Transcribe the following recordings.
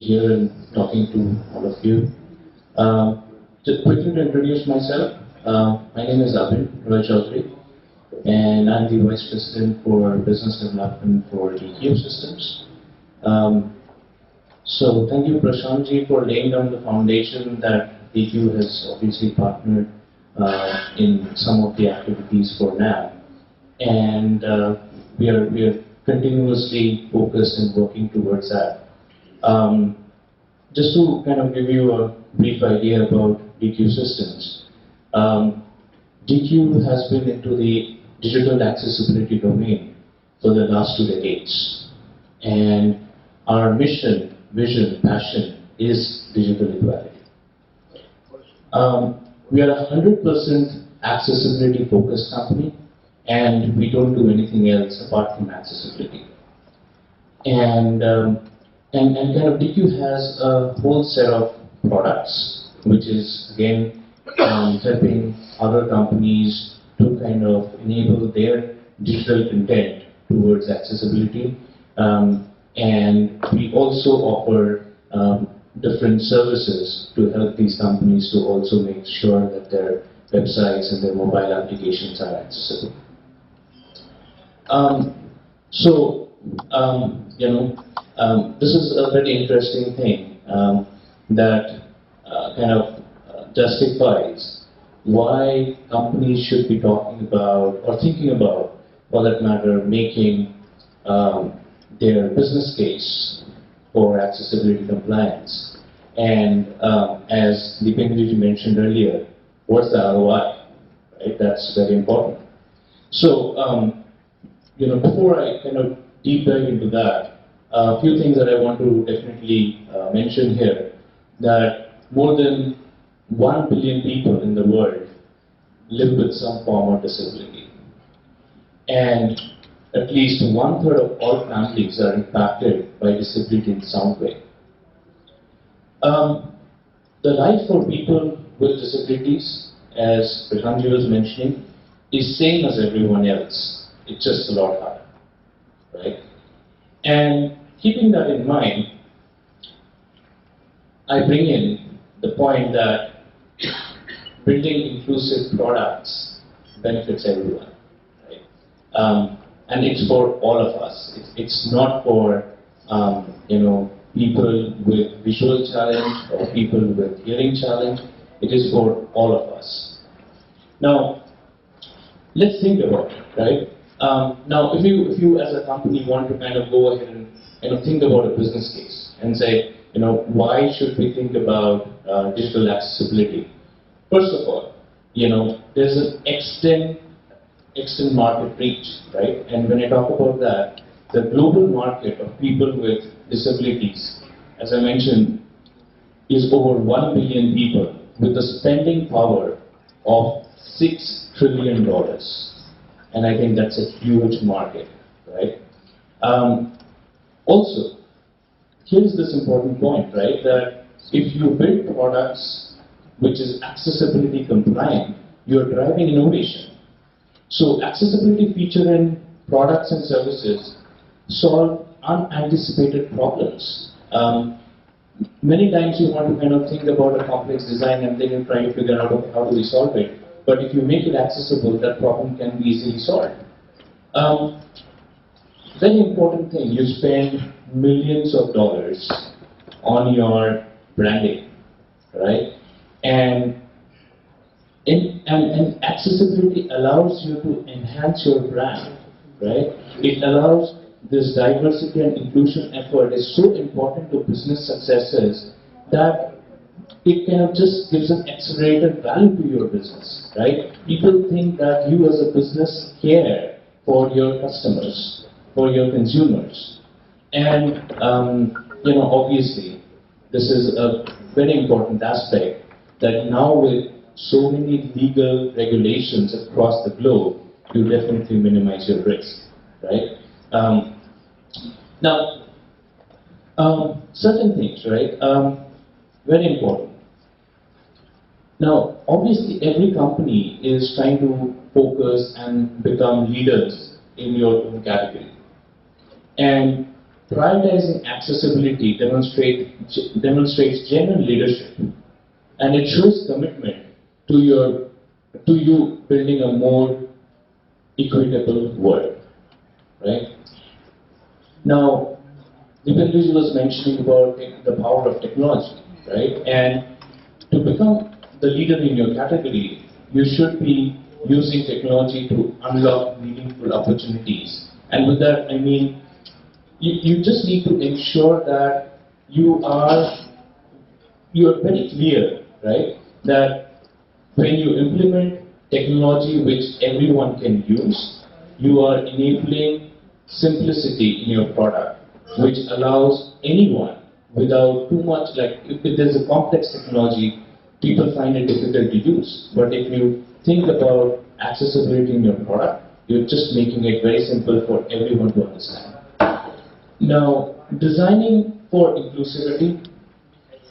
here and talking to all of you. Just quickly to introduce myself, my name is Abhin Roy Chaudhary, and I'm the Vice President for Business Development for DQ Systems. Um, so thank you, Prashantji, for laying down the foundation that DQ has obviously partnered in some of the activities for now, and we are continuously focused and working towards that. Um, just to kind of give you a brief idea about DQ systems, DQ has been into the digital accessibility domain for the last 2 decades. And our mission, vision, passion is digital equality. We are a 100% accessibility focused company, and we don't do anything else apart from accessibility. And and kind of DQ has a whole set of products, which is again helping other companies to kind of enable their digital content towards accessibility. And we also offer different services to help these companies to also make sure that their websites and their mobile applications are accessible. So, this is a very interesting thing that kind of justifies why companies should be talking about or thinking about, for that matter, making their business case for accessibility compliance. And as Deependraji mentioned earlier, what's the ROI? Right? That's very important. So, before I kind of deep dive into that, a few things that I want to definitely mention here, that more than 1 billion people in the world live with some form of disability. And at least 1/3 of all families are impacted by disability in some way. The life for people with disabilities, as Prashantji was mentioning, is same as everyone else. It's just a lot harder, right? And keeping that in mind, I bring in the point that building inclusive products benefits everyone, right? And it's for all of us. It's not for people with visual challenge or people with hearing challenge. It is for all of us. Now, let's think about it, right? Now, if you as a company want to kind of go ahead and think about a business case and say, why should we think about digital accessibility? First of all, there's an extent market reach, right? And when I talk about that, the global market of people with disabilities, as I mentioned, is over 1 billion people with a spending power of $6 trillion. And I think that's a huge market, right? Also, here's this important point, right? That if you build products which is accessibility compliant, you're driving innovation. So accessibility feature in products and services solve unanticipated problems. Many times you want to kind of think about a complex design and then you try to figure out, okay, how do we solve it? But if you make it accessible, that problem can be easily solved. Very important thing, you spend millions of dollars on your branding, right? And accessibility allows you to enhance your brand, right? It allows this diversity and inclusion effort is so important to business successes that it kind of just gives an accelerated value to your business, right? People think that you as a business care for your customers, for your consumers. And, obviously, this is a very important aspect that now with so many legal regulations across the globe, you definitely minimize your risk, right? Now, certain things, right? Very important. Now, obviously, every company is trying to focus and become leaders in your own category. And prioritizing accessibility demonstrates genuine leadership, and it shows commitment to you building a more equitable world, right? Now, Dipendu was mentioning about the power of technology, right? And to become the leader in your category, you should be using technology to unlock meaningful opportunities. And with that, I mean, you just need to ensure that you are very clear, right? That when you implement technology which everyone can use, you are enabling simplicity in your product, which allows anyone without too much, like if there's a complex technology, people find it difficult to use. But if you think about accessibility in your product, you're just making it very simple for everyone to understand. Now, designing for inclusivity,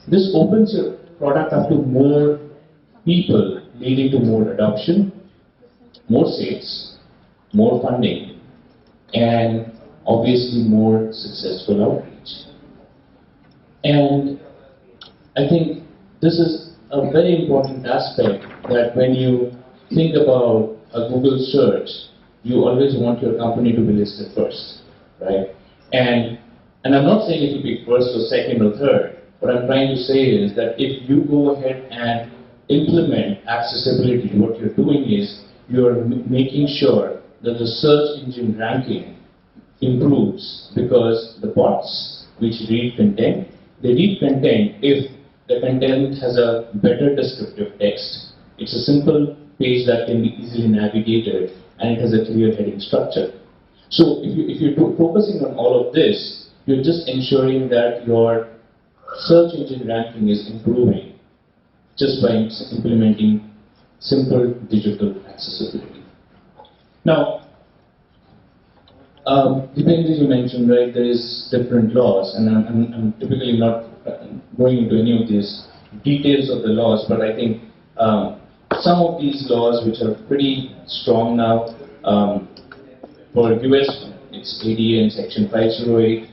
this opens your product up to more people, leading to more adoption, more sales, more funding, and obviously more successful outreach. And I think this is a very important aspect, that when you think about a Google search, you always want your company to be listed first, right? And I'm not saying it will be first or second or third. What I'm trying to say is that if you go ahead and implement accessibility, what you're doing is you're making sure that the search engine ranking improves, because the bots which read content, they read content if the content has a better descriptive text. It's a simple page that can be easily navigated, and it has a clear heading structure. So if you're focusing on all of this, you're just ensuring that your search engine ranking is improving just by implementing simple digital accessibility. Now, depending as you mentioned, right, there is different laws, and I'm typically not going into any of these details of the laws, but I think some of these laws which are pretty strong now, for US, it's ADA Section 508,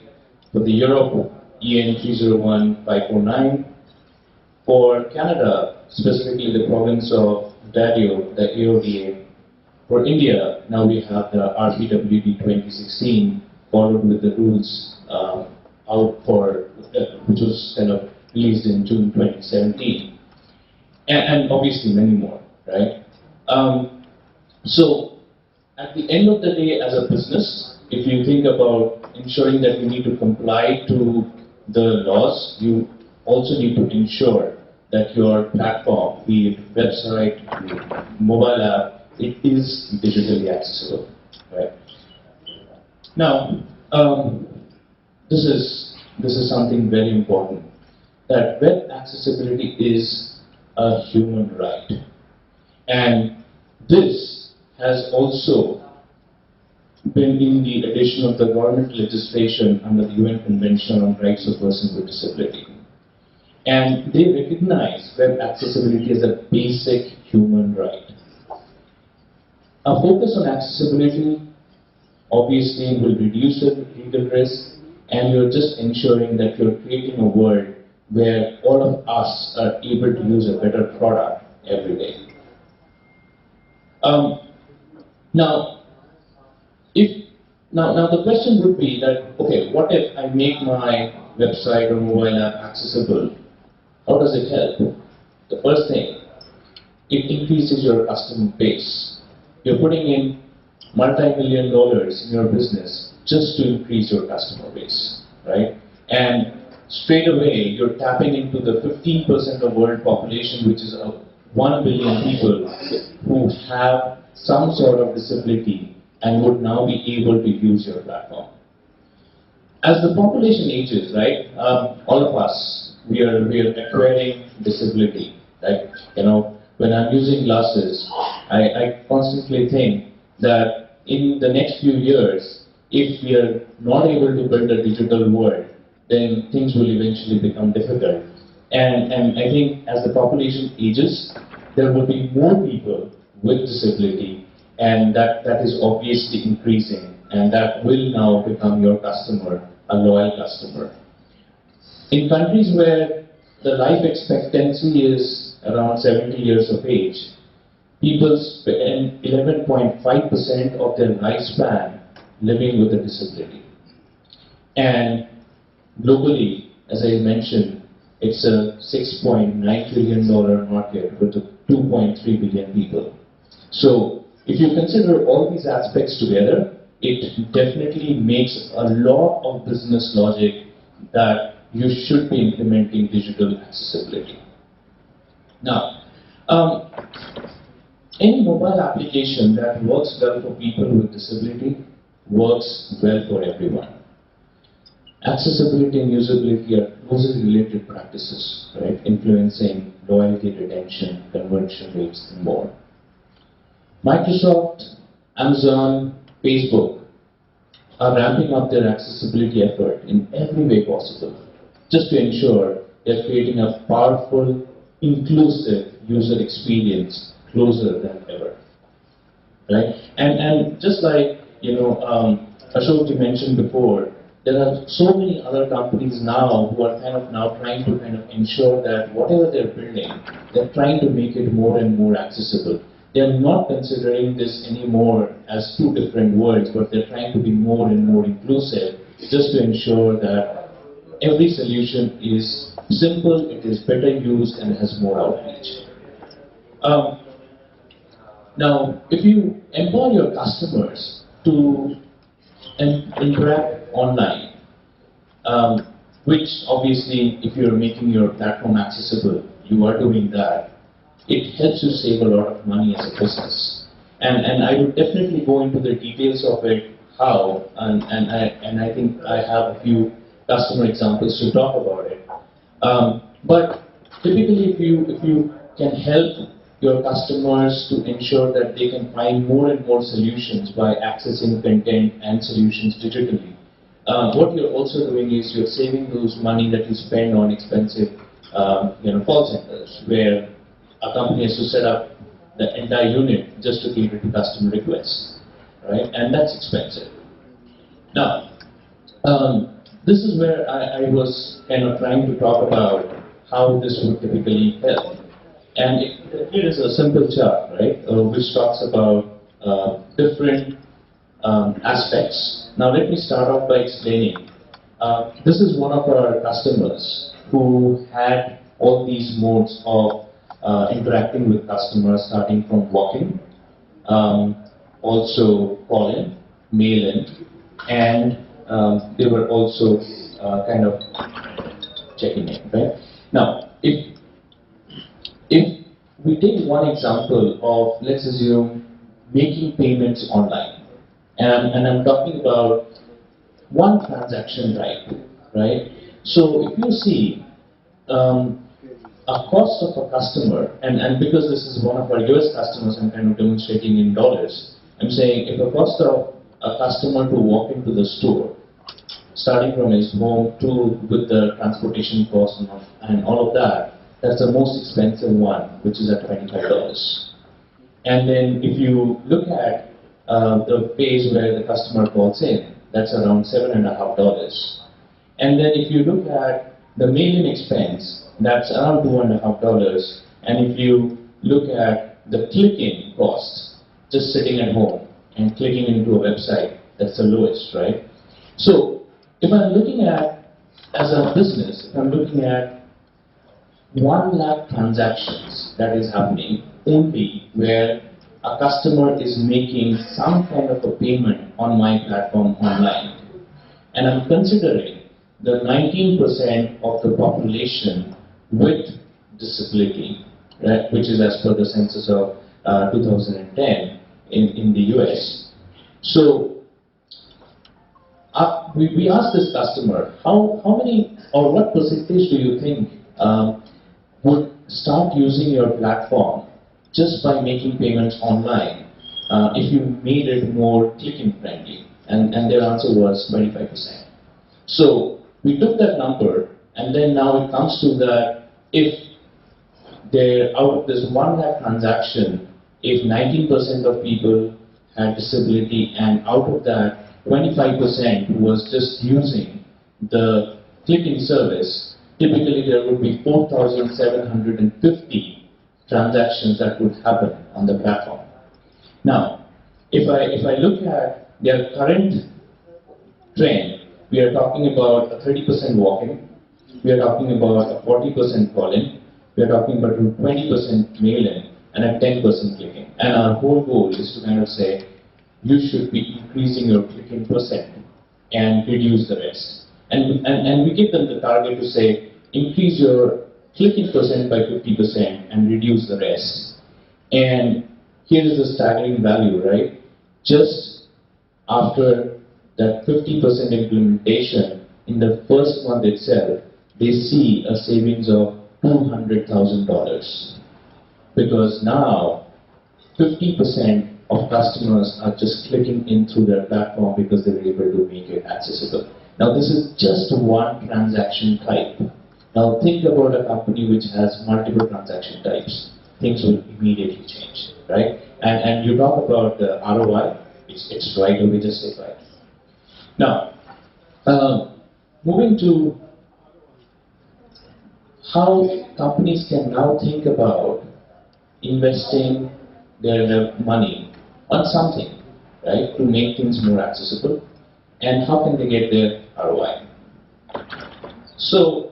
for the Europe, EN 301-549, for Canada, specifically the province of Ontario, the AODA. For India, now we have the RPWD 2016, followed with the rules out for, which was kind of released in June 2017, and obviously many more, right? So at the end of the day, as a business, if you think about ensuring that you need to comply to the laws, you also need to ensure that your platform, be it website, be it mobile app, it is digitally accessible, right? Now, this is something very important, that web accessibility is a human right, and this has also been in the addition of the government legislation under the UN Convention on Rights of Persons with Disability. And they recognize web accessibility as a basic human right. A focus on accessibility obviously will reduce the legal risk, and you're just ensuring that you're creating a world where all of us are able to use a better product every day. Now the question would be that, okay, what if I make my website or mobile app accessible? How does it help? The first thing, it increases your customer base. You're putting in multi-million dollars in your business just to increase your customer base, right? And straight away, you're tapping into the 15% of world population, which is 1 billion people who have some sort of disability and would now be able to use your platform. As the population ages, right, all of us, we are acquiring disability, right? You know, when I'm using glasses, I constantly think that in the next few years, if we are not able to build a digital world, then things will eventually become difficult. And I think as the population ages, there will be more people with disability, and that is obviously increasing, and that will now become your customer a loyal customer. In countries where the life expectancy is around 70 years of age, people spend 11.5% of their lifespan living with a disability. And globally, as I mentioned, it's a $6.9 trillion market with 2.3 billion people. So if you consider all these aspects together, it definitely makes a lot of business logic that you should be implementing digital accessibility. Now, any mobile application that works well for people with disability works well for everyone. Accessibility and usability are closely related practices, right? Influencing loyalty, retention, conversion rates, and more. Microsoft, Amazon, Facebook are ramping up their accessibility effort in every way possible, just to ensure they're creating a powerful, inclusive user experience closer than ever, right? And just like, Ashok, you mentioned before, there are so many other companies now who are trying to ensure that whatever they're building, they're trying to make it more and more accessible. They're not considering this anymore as two different worlds, but they're trying to be more and more inclusive, just to ensure that every solution is simple, it is better used, and has more outreach. Now, if you empower your customers to interact online, which obviously, if you're making your platform accessible, you are doing that, it helps you save a lot of money as a business. And I would definitely go into the details of it, how, and I think I have a few customer examples to talk about it. But typically, if you can help your customers to ensure that they can find more and more solutions by accessing content and solutions digitally, what you're also doing is you're saving those money that you spend on expensive call centers, where a company has to set up the entire unit just to cater to customer requests, right? And that's expensive. Now, this is where I was trying to talk about how this would typically help. And here is a simple chart, right, which talks about different aspects. Now let me start off by explaining. This is one of our customers who had all these modes of interacting with customers, starting from walk-in, also call-in, mail-in, and they were also checking in, right? Now, if we take one example of, let's assume, making payments online, and I'm talking about one transaction type, right? So if you see a cost of a customer, and because this is one of our US customers, I'm demonstrating in dollars, I'm saying if a cost of a customer to walk into the store, starting from his home to with the transportation cost and all of that, that's the most expensive one, which is at $25. And then if you look at the phase where the customer calls in, that's around $7.50. And then if you look at the mailing expense, that's around $2.50. And if you look at the clicking cost, just sitting at home and clicking into a website, that's the lowest, right? So if I'm looking at, as a business, if I'm looking at 1 lakh transactions that is happening only where a customer is making some kind of a payment on my platform online, and I'm considering the 19% of the population with disability, right, which is as per the census of 2010 in the US. So we asked this customer, how many or what percentage do you think would start using your platform just by making payments online if you made it more clicking friendly? And their answer was 25%. So we took that number, and then now it comes to that if out of this 1 lakh transaction, if 19% of people had disability, and out of that 25% was just using the clicking service, typically there would be 4,750 transactions that would happen on the platform. Now, if I look at their current trend, we are talking about a 30% walk-in, we are talking about a 40% call-in, we are talking about a 20% mail-in, and a 10% clicking. And our whole goal is to kind of say, you should be increasing your clicking percent and reduce the rest. And we give them the target to say, increase your clicking percent by 50% and reduce the rest. And here is the staggering value, right? Just after that 50% implementation, in the first month itself, they see a savings of $200,000. Because now, 50% of customers are just clicking in through their platform because they were able to make it accessible. Now, this is just one transaction type. Now, think about a company which has multiple transaction types. Things will immediately change, right? And you talk about the ROI, it's right away justified. Now, moving to how companies can now think about investing their money on something, right, to make things more accessible, and how can they get their ROI. So,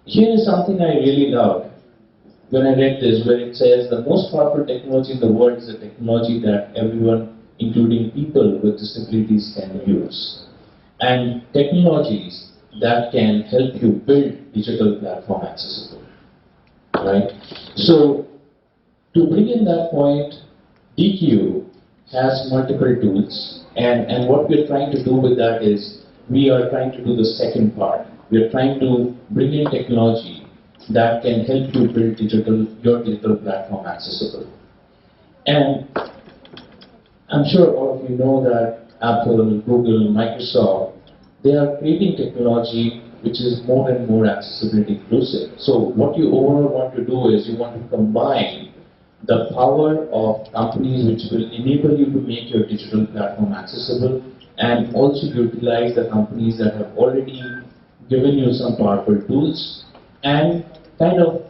here is something I really loved when I read this, where it says the most powerful technology in the world is a technology that everyone, including people with disabilities, can use. And technologies that can help you build digital platform accessible, right? So, to bring in that point, DQ has multiple tools, and what we're trying to do with that is, we are trying to do the second part. We are trying to bring in technology that can help you build your digital platform accessible. And I'm sure all of you know that Apple, Google, Microsoft, they are creating technology which is more and more accessibility inclusive. So what you overall want to do is you want to combine the power of companies which will enable you to make your digital platform accessible, and also utilize the companies that have already given you some powerful tools, and kind of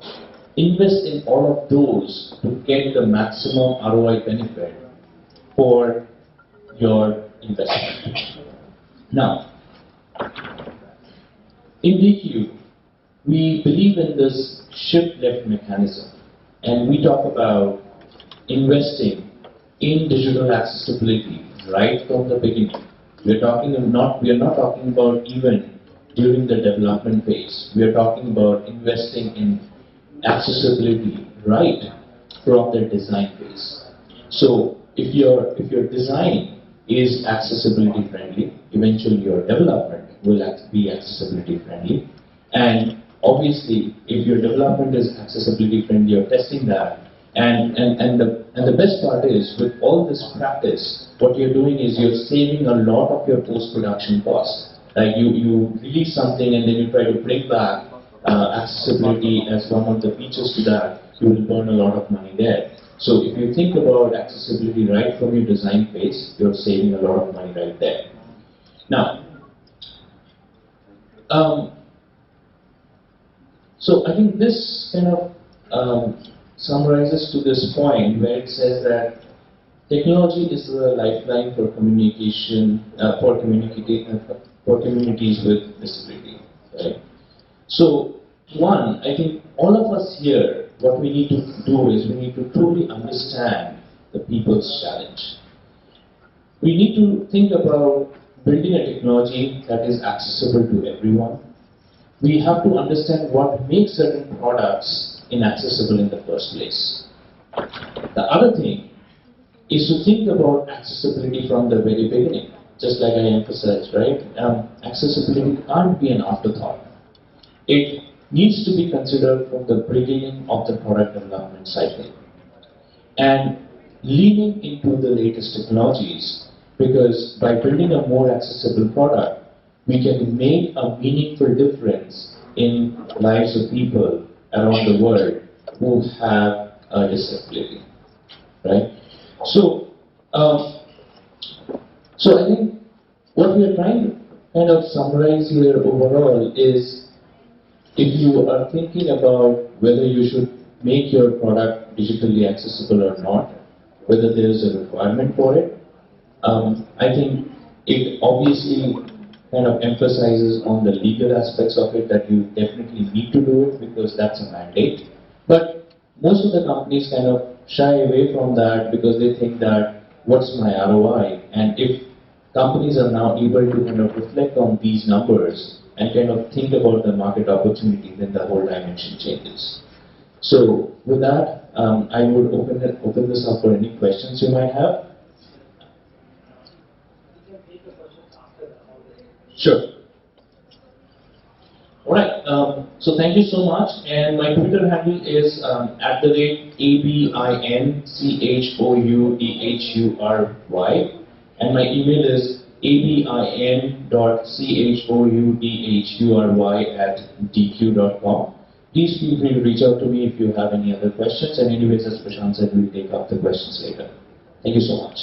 invest in all of those to get the maximum ROI benefit for your investment. Now, in DQ, we believe in this shift-left mechanism, and we talk about investing in digital accessibility right from the beginning. We are not talking about even during the development phase. We are talking about investing in accessibility right from the design phase. So if your design is accessibility friendly, eventually your development will be accessibility friendly. And obviously, if your development is accessibility friendly, you're testing that. And the best part is, with all this practice, what you're doing is you're saving a lot of your post-production costs. Like you release something and then you try to bring back accessibility as one of the features to that, you will burn a lot of money there. So if you think about accessibility right from your design phase, you're saving a lot of money right there. Now, so I think this kind of summarizes to this point where it says that technology is the lifeline for communication, for communities with disability. Right? So, one, I think all of us here, what we need to do is we need to truly understand the people's challenge. We need to think about building a technology that is accessible to everyone. We have to understand what makes certain products inaccessible in the first place. The other thing is to think about accessibility from the very beginning, just like I emphasized, right? Accessibility can't be an afterthought. It needs to be considered from the beginning of the product development cycle. And leaning into the latest technologies, because by building a more accessible product, we can make a meaningful difference in lives of people around the world who have a disability, right? So, so I think what we are trying kind of summarize here overall is, if you are thinking about whether you should make your product digitally accessible or not, whether there is a requirement for it, I think it obviously kind of emphasizes on the legal aspects of it, that you definitely need to do it because that's a mandate. But most of the companies kind of shy away from that because they think that, what's my ROI? And if companies are now able to kind of reflect on these numbers and kind of think about the market opportunity, then the whole dimension changes. So with that, I would open this up for any questions you might have. Sure. Alright, so thank you so much, and my Twitter handle is @ABINCHOUDHURY, and my email is abin.chhoudhury@dq.com. Please feel free to reach out to me if you have any other questions, and anyways, as Prashant said, we'll take up the questions later. Thank you so much.